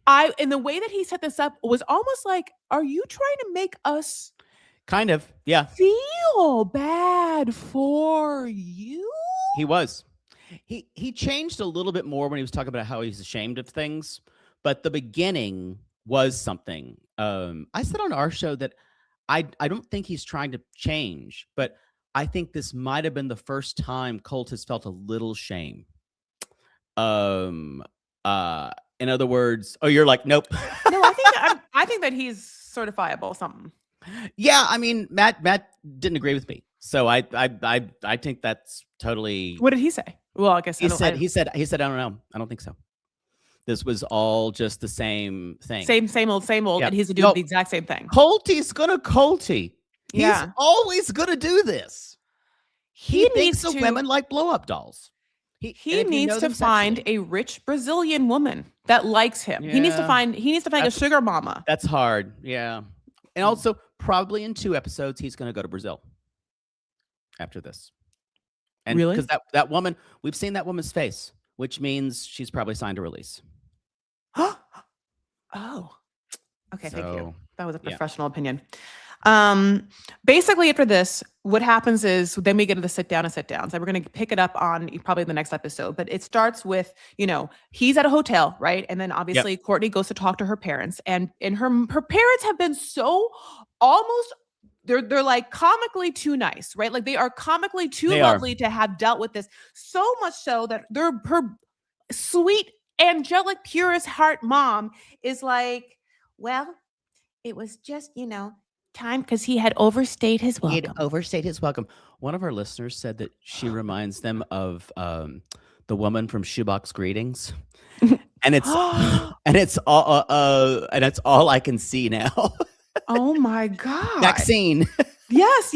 And the way that he set this up was almost like, are you trying to make us kind of, yeah, feel bad for you? He was. He changed a little bit more when he was talking about how he's ashamed of things, but the beginning was something. I said on our show that I don't think he's trying to change, but I think this might have been the first time Colt has felt a little shame. In other words, you're like, nope. No, I think that he's certifiable something. Yeah, I mean, Matt didn't agree with me, so I think that's totally. What did he say? Well, I guess he said I don't know. I don't think so. This was all just the same thing. Same old, yeah. And he's doing the exact same thing. Colty's gonna Colty. Yeah. He's always gonna do this. He thinks of women like blow-up dolls. He needs to find a rich Brazilian woman that likes him. Yeah. He needs to find a sugar mama. That's hard. Yeah. And also, probably in 2 episodes, he's gonna go to Brazil after this. And really? Because that woman, we've seen that woman's face, which means she's probably signed a release. Oh. Okay, thank you. That was a professional opinion. Basically after this, what happens is then we get to the sit downs. And we're going to pick it up on probably the next episode, but it starts with, he's at a hotel, right? And then obviously Courtney goes to talk to her parents, and her parents have been so almost they're like comically too nice, right? Like they are comically too lovely to have dealt with this, so much so that her sweet, angelic, purest heart mom is like, well, it was just, time because he had overstayed his welcome. He had overstayed his welcome. One of our listeners said that she reminds them of the woman from Shoebox Greetings, and it's all I can see now. Oh my God, Maxine. Yes.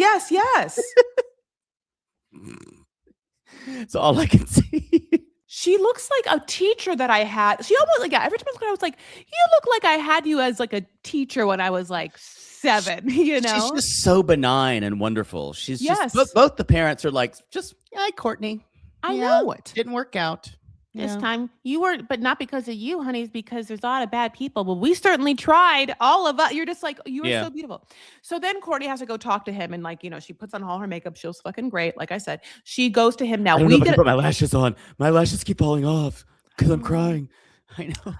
It's all I can see. She looks like a teacher that I had. She almost every time I was like, you look like I had you as like a teacher when I was like 7, She's just so benign and wonderful. She's just, both the parents are like, just, Courtney. I know it. Didn't work out. This Yeah. time you weren't, but not because of you, honey. It's because there's a lot of bad people. But we certainly tried. All of us. You're just like, you are Yeah. so beautiful. So then Courtney has to go talk to him. And like, she puts on all her makeup. She looks fucking great. Like I said, she goes to him. Now I don't know we if I can get put my lashes on. My lashes keep falling off I because I'm know. crying. I know.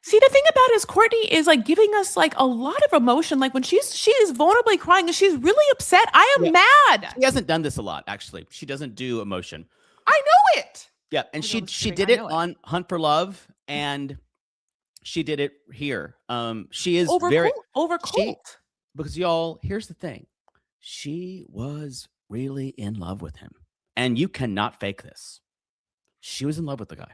See, the thing about it is Courtney is like giving us like a lot of emotion. Like when she is vulnerably crying and she's really upset. I Yeah. am mad. She hasn't done this a lot, actually. She doesn't do emotion. I know it. Yeah, and I know, I'm she kidding. did I it know it. on Hunt for Love, and she did it here. She is Over very Colt. Over she Colt. because y'all. Here's the thing, she was really in love with him, and you cannot fake this. She was in love with the guy.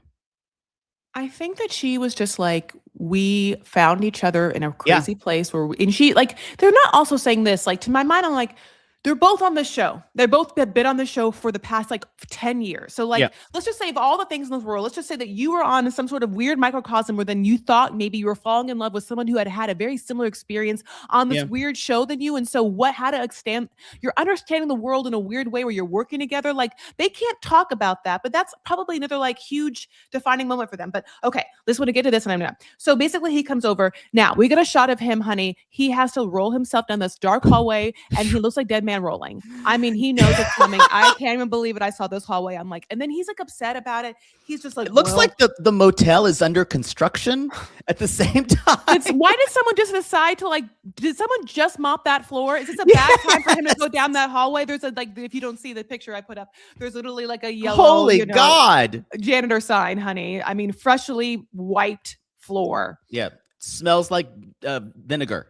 I think that she was just like, we found each other in a Yeah, crazy place and she like, they're not also saying this, like to my mind, I'm like, they're both on the show. They both have been on the show for the past like 10 years. So yeah, like, let's just say of all the things in this world, let's just say that you were on some sort of weird microcosm where then you thought maybe you were falling in love with someone who had had a very similar experience on this yeah, weird show than you. And so how to extend, you're understanding the world in a weird way where you're working together. Like they can't talk about that, but that's probably another like huge defining moment for them. But okay, let's want to get to this and I'm not. So basically he comes over. Now we get a shot of him, honey. He has to roll himself down this dark hallway and he looks like Dead Man Rolling. I mean, he knows it's coming. I can't even believe it. I saw this hallway. I'm like, and then he's like upset about it. He's just like, It looks well, like the motel is under construction at the same time. why did someone just decide to like, did someone just mop that floor? Is this a bad time for him to go down that hallway? There's a, like, if you don't see the picture I put up, there's literally like a yellow, Holy God. janitor sign, honey. I mean, freshly wiped floor. Yeah, smells like vinegar.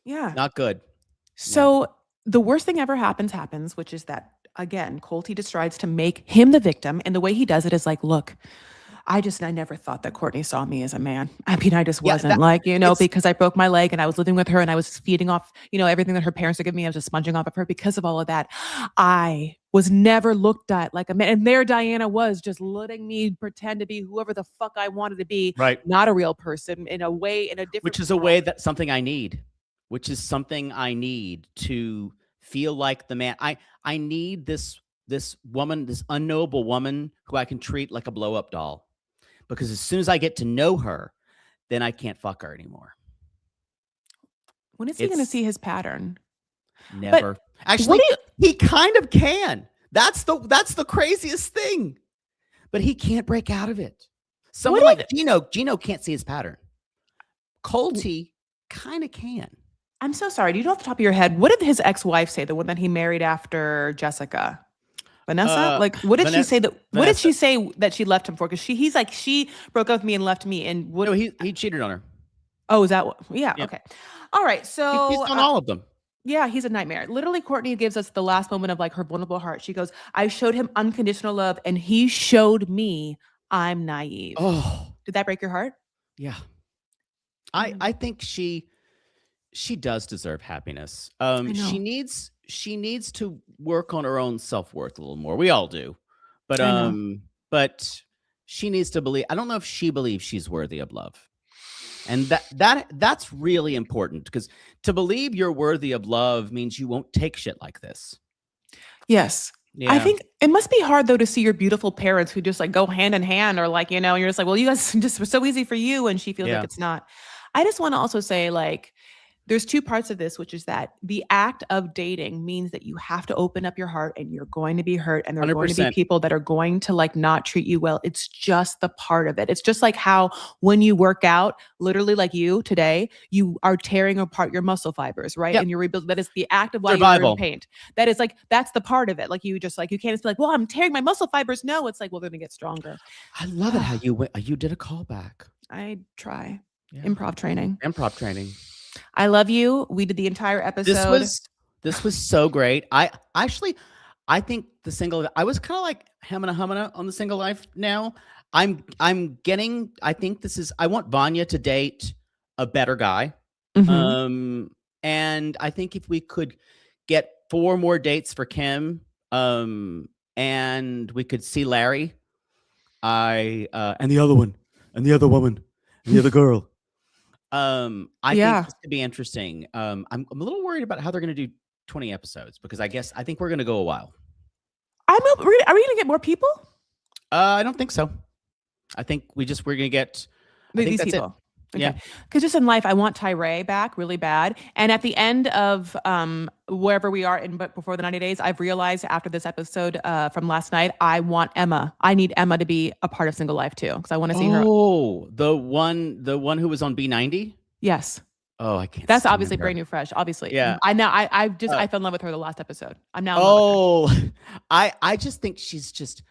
Yeah. Not good. So the worst thing ever happens, which is that again, Colty decides to make him the victim. And the way he does it is like, look, I never thought that Courtney saw me as a man. I mean, I just Yeah, wasn't because I broke my leg and I was living with her and I was feeding off, everything that her parents were giving me. I was just sponging off of her because of all of that. I was never looked at like a man. And there Diana was just letting me pretend to be whoever the fuck I wanted to be. right. Not a real person in a way, in a different Which is a world. way that something I need, to feel like the man. I need this woman, this unknowable woman who I can treat like a blow up doll. Because as soon as I get to know her, then I can't fuck her anymore. When is he going to see his pattern? Never. Actually, he kind of can. That's the craziest thing. But he can't break out of it. Someone like Gino can't see his pattern. Colty kind of can. I'm so sorry. Do you know off the top of your head, what did his ex-wife say, the one that he married after Jessica? Vanessa? Like, what did she say what did she say that she left him for? Because he's like, she broke up with me and left me. And what? No, he cheated on her. Oh, is that what? Yeah. Okay. All right. So He's done all of them. Yeah, he's a nightmare. Literally, Courtney gives us the last moment of like her vulnerable heart. She goes, I showed him unconditional love and he showed me I'm naive. Oh, did that break your heart? Yeah. I think she does deserve happiness. She needs to work on her own self-worth a little more. We all do. But she needs to believe. I don't know if she believes she's worthy of love. And that's really important because to believe you're worthy of love means you won't take shit like this. Yes. Yeah. I think it must be hard though to see your beautiful parents who just like go hand in hand or like, you're just like, well, you guys just were so easy for you. And she feels like it's not. I just want to also say like, there's two parts of this, which is that the act of dating means that you have to open up your heart and you're going to be hurt. And there are going to be people that are going to like not treat you well. It's just the part of it. It's just like how when you work out, literally like you today, you are tearing apart your muscle fibers, right? Yep. And you're rebuilding. That is the act of why you're in pain. That is like, that's the part of it. Like you just like, you can't just be like, well, I'm tearing my muscle fibers. No, it's like, well, they're going to get stronger. I love it how you did a callback. I try. Yeah. Improv training. I love you. We did the entire episode. This was so great. I think the single. I was kind of like humana on the Single Life. Now I think this is. I want Vanya to date a better guy. Mm-hmm. And I think if we could get 4 more dates for Kim, and we could see Larry, and the other one, and the other woman, and the other girl. I think this could be interesting. I'm a little worried about how they're going to do 20 episodes because I think we're going to go a while. Are we going to get more people? I don't think so. I think we're gonna get. I think These that's it. people. Yeah. Okay. Because just in life, I want Tyree back really bad. And at the end of wherever we are in but before the 90 days, I've realized after this episode from last night, I want Emma. I need Emma to be a part of Single Life too. Because I want to see her. Oh, the one who was on B90. Yes. Oh, I can't That's stand obviously her. brand new fresh. Obviously. Yeah. I know I just Uh, I fell in love with her the last episode. I'm now in love with her. oh, I just think she's just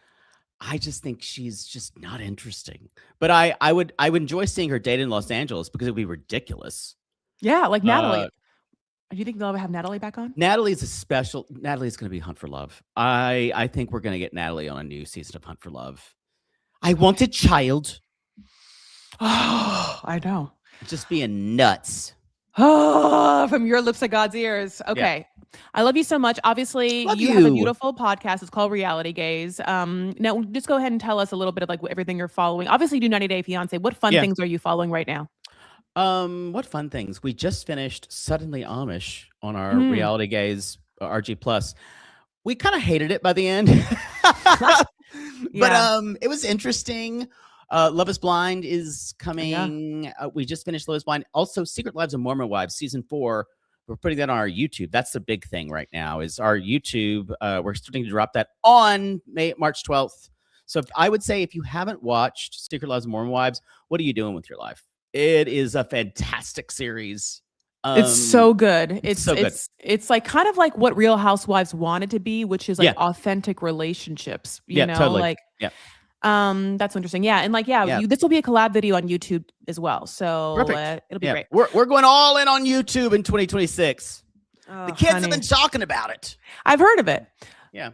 not interesting. But I would enjoy seeing her date in Los Angeles because it would be ridiculous. Yeah, like Natalie. Uh, Do you think they'll ever have Natalie back on? Natalie's going to be Hunt for Love. I think we're going to get Natalie on a new season of Hunt for Love. I want a child. Oh, I know. Just being nuts. Oh, from your lips to God's ears. Okay. Yeah. I love you so much. Obviously, Love you have a you. beautiful podcast. It's called Reality Gaze. Now just go ahead and tell us a little bit of like everything you're following. Obviously, you do 90 Day Fiance. What fun things are you following right now? What fun things? We just finished Suddenly Amish on our Reality Gaze RG Plus. We kind of hated it by the end. But it was interesting. Love is Blind is coming. Yeah. We just finished Love is Blind. Also, Secret Lives of Mormon Wives season 4. We're putting that on our YouTube. That's the big thing right now is our YouTube. We're starting to drop that on March 12th. So I would say if you haven't watched Secret Lives of Mormon Wives, what are you doing with your life? It is a fantastic series. It's so good. It's so good. It's like kind of like what Real Housewives wanted to be, which is like authentic relationships. You know, totally. like yeah. That's interesting. Yeah, and like this will be a collab video on YouTube as well. So it'll be great. We're going all in on YouTube in 2026. The kids have been talking about it. I've heard of it. Yeah.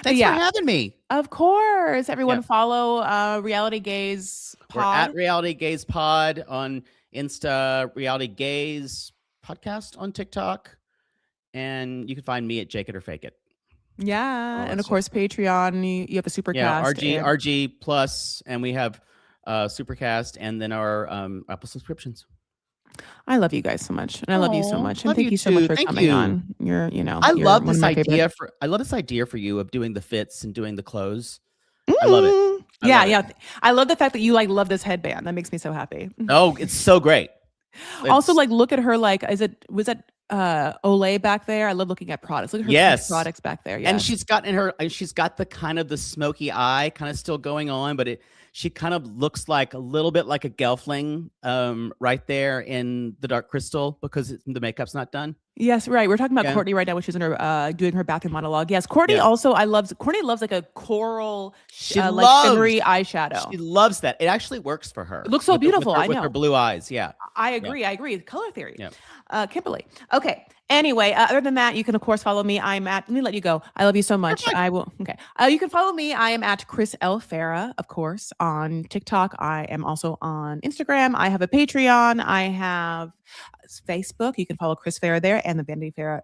Thanks for having me. Of course. Everyone follow Reality Gaze Pod. We're at Reality Gaze Pod on Insta, Reality Gaze Podcast on TikTok. And you can find me at Jake It or Fake It. Yeah. And of course, Patreon. You have a Supercast. Yeah, RG Plus. And we have Supercast and then our Apple subscriptions. I love you guys so much, and I love you so much, and thank you so much for coming on. I love this idea for you of doing the fits and doing the clothes. I love it. I love the fact that you like love this headband. That makes me so happy. Oh, it's so great. Also, like look at her. Like, was that Olay back there? I love looking at products. Look at her products back there. And she's got the kind of the smoky eye kind of still going on, but she kind of looks like a little bit like a Gelfling right there in the Dark Crystal because the makeup's not done. Yes, right. We're talking about Courtney right now, when she's in her doing her bathroom monologue. Yes, Courtney also Courtney loves like a coral like shimmery eyeshadow. She loves that. It actually works for her. It looks so beautiful. With her blue eyes. Yeah. I agree. I agree. Color theory. Yeah. Kimberly. Okay. Anyway, other than that, you can of course follow me. Let me let you go. I love you so much. Perfect. I will. Okay. You can follow me. I am at Chris L. Farah, of course, on TikTok. I am also on Instagram. I have a Patreon. I have Facebook. You can follow Chris Farah there and the Vanity Farah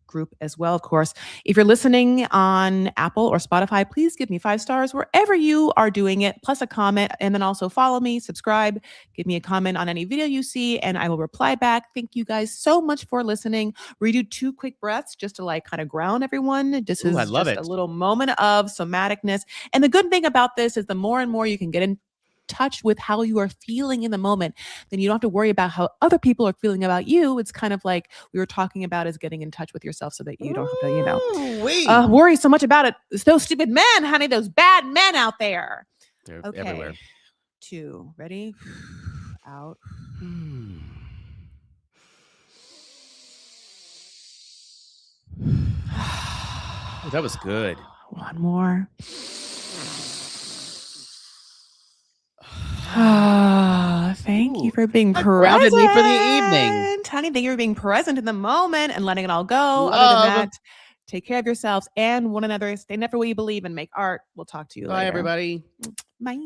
group as well, of course. If you're listening on Apple or Spotify, please give me 5 stars wherever you are doing it, plus a comment, and then also follow me, subscribe, give me a comment on any video you see, and I will reply back. Thank you guys so much for listening. We do 2 quick breaths just to like kind of ground everyone. This is just a little moment of somaticness. And the good thing about this is the more and more you can get in touch with how you are feeling in the moment, then you don't have to worry about how other people are feeling about you. It's kind of like we were talking about is getting in touch with yourself so that you don't have to, worry so much about it. It's those stupid men, honey, those bad men out there. They're everywhere. 2, ready? Out. That was good. One more. Thank you for being present. Me for the evening. Honey, thank you for being present in the moment and letting it all go. Other than that, take care of yourselves and one another. Stand up for what you believe and make art. We'll talk to you later. Bye, everybody. Bye.